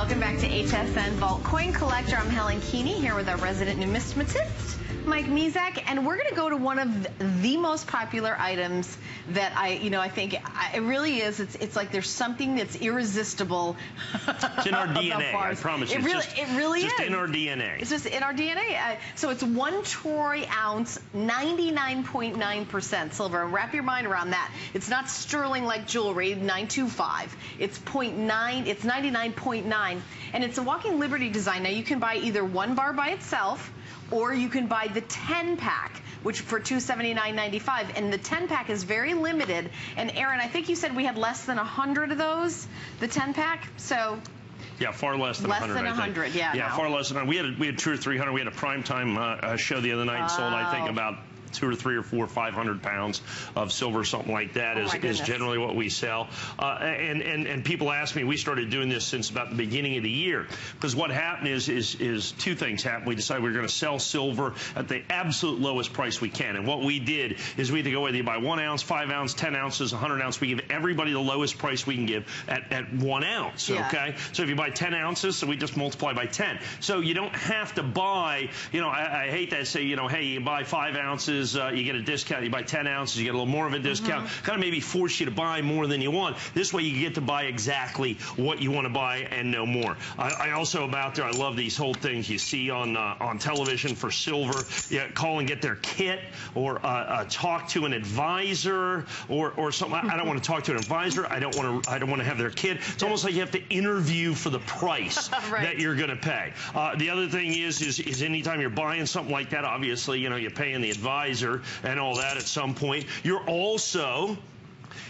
Welcome back to HSN Vault Coin Collector. I'm Helen Keeney here with our resident numismatist, Mike Mezak, and we're going to go to one of the most popular items that I think it really is. It's like there's something that's irresistible. It's in our DNA. I promise you. It really is. Just in our DNA. It's just in our DNA. So it's 1 troy ounce, 99.9% silver. And wrap your mind around that. It's not sterling like jewelry, 925. It's 0.9. It's 99.9, and it's a walking Liberty design. Now you can buy either one bar by itself, or you can buy the 10-pack, which for $279.95, and the 10-pack is very limited. And Aaron, I think you said we had less than 100 of those, the 10-pack. So yeah, far less than 100. Less than 100, yeah. Yeah, far less than 100. We had 200 or 300. We had a primetime show the other night and sold, I think, about 2 or 3 or 4 or 500 pounds of silver, something like that is generally what we sell. And people ask me, we started doing this since about the beginning of the year, because what happened is two things happened. We decided we were going to sell silver at the absolute lowest price we can. And what we did is we had to go whether you buy 1 ounce, 5 ounce, 10 ounces, 100 ounce. We give everybody the lowest price we can give at 1 ounce, okay? So if you buy 10 ounces, so we just multiply by 10. So you don't have to buy, I hate that say, hey, you buy 5 ounces, you get a discount. You buy 10 ounces, you get a little more of a discount. Kind of maybe force you to buy more than you want. This way you get to buy exactly what you want to buy and no more. I also about there, I love these whole things you see on television for silver. Yeah, call and get their kit, or talk to an advisor, or something. I don't want to talk to an advisor. I don't want to have their kit. It's almost like you have to interview for the price that you're going to pay. The other thing is anytime you're buying something like that, obviously, you're paying the advisor and all that at some point. You're also,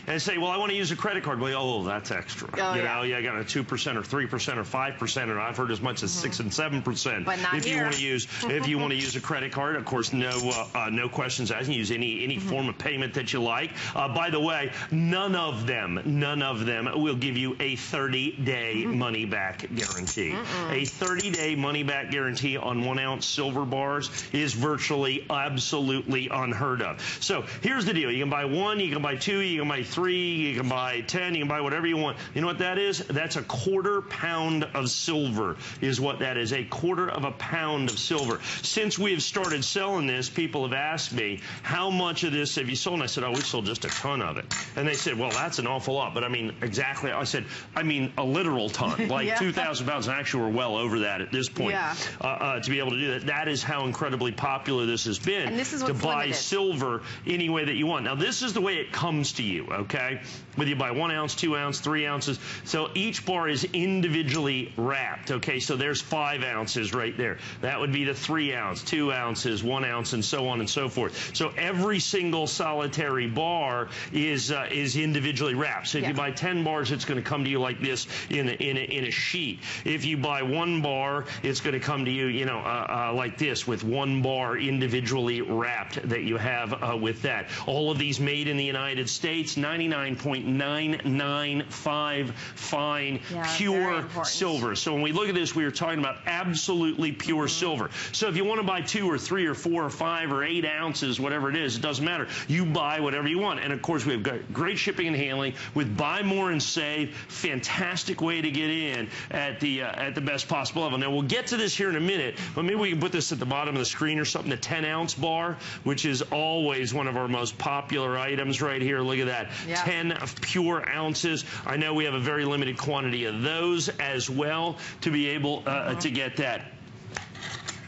and say, well, I want to use a credit card. Well, oh, that's extra. You got a 2% or 3% or 5%, and I've heard as much as 6 and 7%. But not if you want to use, if you want to use a credit card, of course, no questions asked. You can use any form of payment that you like. By the way, none of them will give you a 30-day money-back guarantee. A 30-day money-back guarantee on 1 ounce silver bars is virtually absolutely unheard of. So here's the deal: you can buy 1, you can buy 2, you can buy 3, you can buy 10, you can buy whatever you want. You know what that is? That's a 1/4 pound of silver is what that is, a 1/4 pound of silver. Since we have started selling this, people have asked me, how much of this have you sold? And I said, oh, we sold just a ton of it. And they said, well, that's an awful lot. But I mean, exactly, I said, I mean a literal ton, like 2,000 pounds. And actually, we're well over that at this point to be able to do that. That is how incredibly popular this has been, and this is to buy silver any way that you want. Now, this is the way it comes to you. Okay, whether you buy 1 ounce, 2 ounce, 3 ounces. So each bar is individually wrapped. Okay, so there's 5 ounces right there. That would be the 3 ounce, 2 ounces, 1 ounce, and so on and so forth. So every single solitary bar is individually wrapped. So if you buy 10 bars, it's going to come to you like this in a sheet. If you buy 1 bar, it's going to come to you, like this, with 1 bar individually wrapped that you have with that. All of these made in the United States. 99.995 fine, pure silver. So when we look at this, we are talking about absolutely pure silver. So if you want to buy 2 or 3 or 4 or 5 or 8 ounces, whatever it is, it doesn't matter. You buy whatever you want. And of course, we've got great shipping and handling with buy more and save. Fantastic way to get in at the best possible level. Now we'll get to this here in a minute, but maybe we can put this at the bottom of the screen or something. The 10-ounce bar, which is always one of our most popular items right here. Look at that. 10 pure ounces. I know we have a very limited quantity of those as well to be able to get that.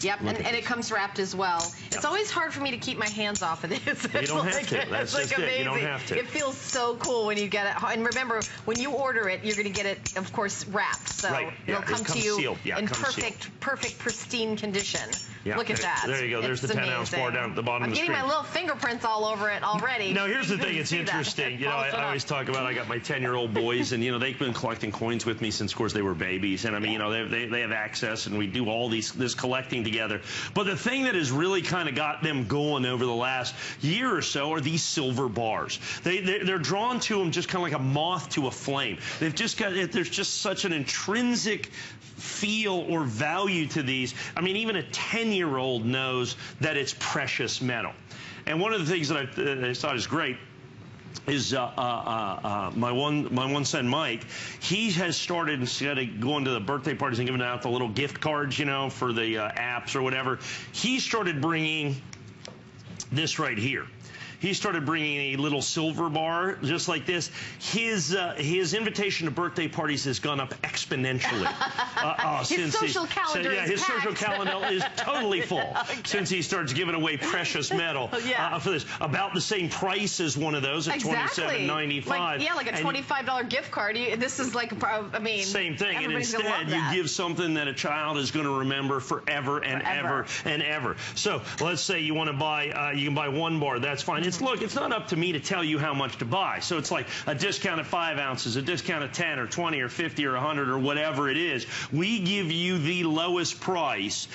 Yep, and it comes wrapped as well. It's always hard for me to keep my hands off of this. You don't have to. That's just it. You don't have to. It feels so cool when you get it. And remember, when you order it, you're going to get it, of course, wrapped. So it'll come to you in perfect, pristine condition. Look at that. There you go. There's the 10-ounce bar down at the bottom of the screen. I'm getting my little fingerprints all over it already. Now, here's the thing. It's interesting. I always talk about, I got my 10-year-old boys, and, they've been collecting coins with me since, of course, they were babies. And, I mean, they have access, and we do all this collecting together. But the thing that has really kind of got them going over the last year or so are these silver bars. They're drawn to them just kind of like a moth to a flame. They've just got, there's just such an intrinsic feel or value to these. I mean, even a 10-year-old knows that it's precious metal. And one of the things that I thought is great is my one son Mike. He has started, instead of going to the birthday parties and giving out the little gift cards, you know, for the apps or whatever, he started bringing this right here. He started bringing a little silver bar just like this. His invitation to birthday parties has gone up exponentially. His social calendar is his packed. social calendar is totally full since he starts giving away precious metal for this. About the same price as one of those at $27.95. Like a $25 gift card. This is like, I mean, same thing. And instead, you give something that a child is going to remember forever and ever and ever. So let's say you want to buy, you can buy one bar. That's fine. Look, it's not up to me to tell you how much to buy. So it's like a discount of 5 ounces, a discount of 10 or 20 or 50 or 100 or whatever it is. We give you the lowest price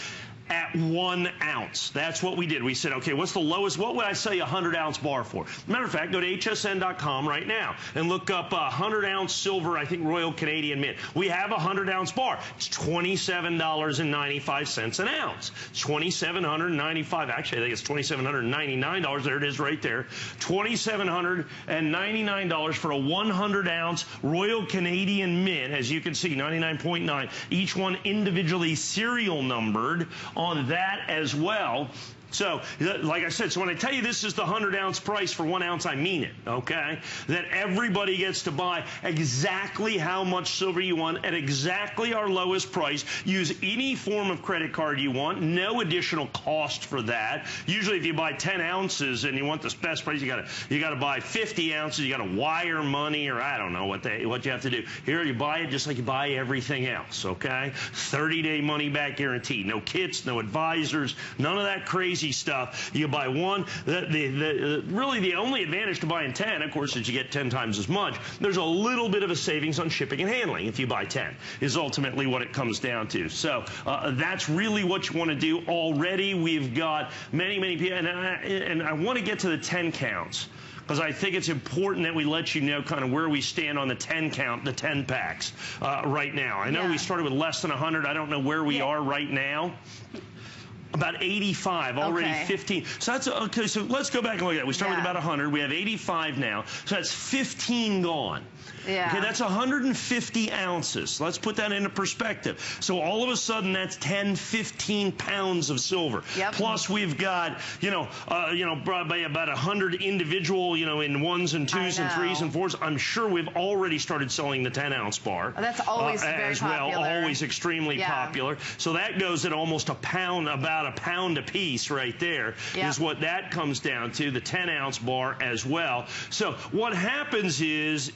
at 1 ounce. That's what we did. We said, okay, what's the lowest? What would I sell you a 100-ounce bar for? Matter of fact, go to hsn.com right now and look up 100-ounce silver, I think Royal Canadian Mint. We have a 100-ounce bar. It's $27.95 an ounce. It's $2,795. Actually, I think it's $2,799. There it is right there. $2,799 for a 100-ounce Royal Canadian Mint. As you can see, 99.9. Each one individually serial numbered on that as well. So, like I said, so when I tell you this is the 100-ounce price for 1 ounce, I mean it, okay? That everybody gets to buy exactly how much silver you want at exactly our lowest price. Use any form of credit card you want. No additional cost for that. Usually if you buy 10 ounces and you want the best price, you gotta buy 50 ounces. You gotta wire money, or I don't know what you have to do. Here you buy it just like you buy everything else, okay? 30-day money-back guarantee. No kits, no advisors, none of that crazy stuff. You buy one. Really, the only advantage to buying 10, of course, is you get 10 times as much. There's a little bit of a savings on shipping and handling if you buy 10, is ultimately what it comes down to. So that's really what you want to do. Already, we've got many people, and I want to get to the 10 counts, because I think it's important that we let you know kind of where we stand on the 10 count, the 10 packs right now. I know we started with less than 100. I don't know where we are right now. About 85, already 15. So that's okay. So let's go back and look at it. We started with about 100. We have 85 now. So that's 15 gone. Yeah. Okay, that's 150 ounces. Let's put that into perspective. So all of a sudden, that's 10, 15 pounds of silver. Yep. Plus, we've got, probably about 100 individual, in ones and twos and threes and fours. I'm sure we've already started selling the 10-ounce bar. That's always very popular. Always extremely popular. So that goes at almost a pound, about a pound a piece right there is what that comes down to, the 10-ounce bar as well. So what happens is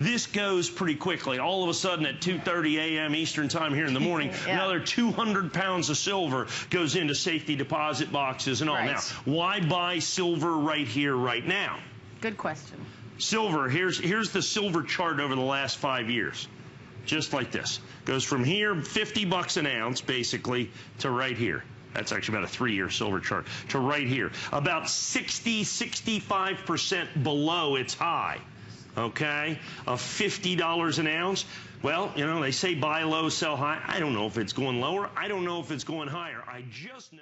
this goes pretty quickly. All of a sudden at 2:30 a.m. Eastern time here in the morning, another 200 pounds of silver goes into safety deposit boxes and all. Now, why buy silver right here, right now? Good question. Silver, here's the silver chart over the last 5 years. Just like this. Goes from here, 50 bucks an ounce, basically, to right here. That's actually about a 3-year silver chart, to right here. About 65% below its high. Okay, of $50 an ounce. Well, they say buy low, sell high. I don't know if it's going lower. I don't know if it's going higher. I just know.